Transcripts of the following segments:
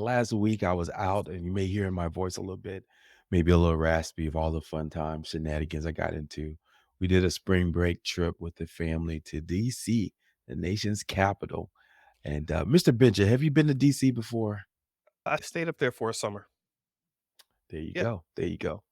Last week I was out, and you may hear in my voice a little bit, maybe a little raspy of all the fun time shenanigans I got into. We did a spring break trip with the family to DC, the nation's capital. And Mr. Benja, have you been to DC before? I stayed up there for a summer. There you Yep. go. There you go.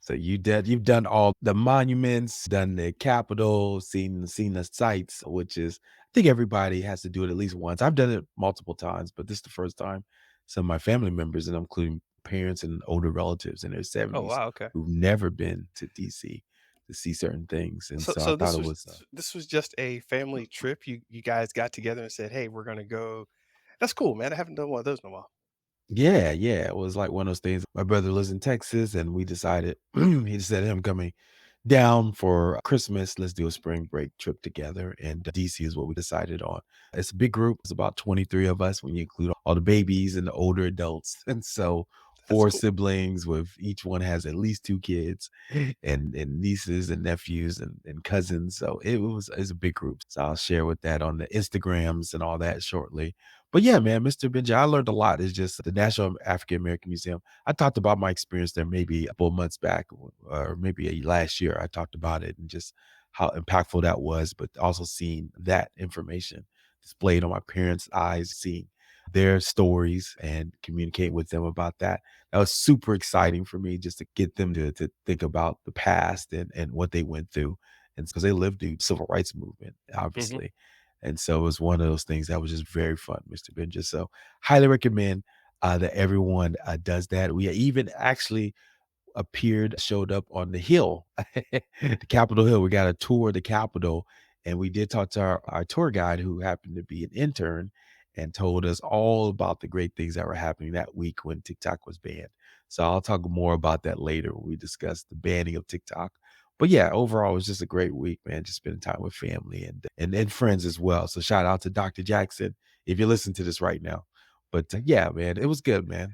So you've done all the monuments, done the Capitol, seen the sights, which is I think everybody has to do it at least once. I've done it multiple times, but this is the first time some of my family members, and including parents and older relatives in their Oh, 70s wow, okay. who've never been to DC to see certain things. And So so I so thought this it was was this was just a family trip? You guys got together and said, "Hey, we're gonna go." That's cool, man. I haven't done one of those in a while. yeah, yeah. It was like one of those things. My brother lives in Texas, and we decided he said him coming down for Christmas. Let's do a spring break trip together. And DC is what we decided on. It's a big group. It's about 23 of us when you include all the babies and the older adults. And so That's four cool. siblings with each one has at least two kids and nieces and nephews and cousins. So it's a big group. So I'll share with that on the Instagrams and all that shortly. But yeah, man, Mr. Benja, I learned a lot. It's just the National African American Museum. I talked about my experience there maybe a couple of months back or maybe last year. I talked about it and just how impactful that was, but also seeing that information displayed on my parents' eyes, seeing their stories and communicate with them about that. That was super exciting for me just to get them to think about the past and what they went through. And because they lived the civil rights movement, Mhm. obviously. And so it was one of those things that was just very fun, Mr. Benja. So highly recommend that everyone does that. We even actually showed up on the hill, the Capitol Hill. We got a tour of the Capitol, and we did talk to our tour guide who happened to be an intern and told us all about the great things that were happening that week when TikTok was banned. So I'll talk more about that later when we discuss the banning of TikTok. But yeah, overall, it was just a great week, man. Just spending time with family and friends as well. So shout out to Dr. Jackson if you listen to this right now. But yeah, man, it was good, man.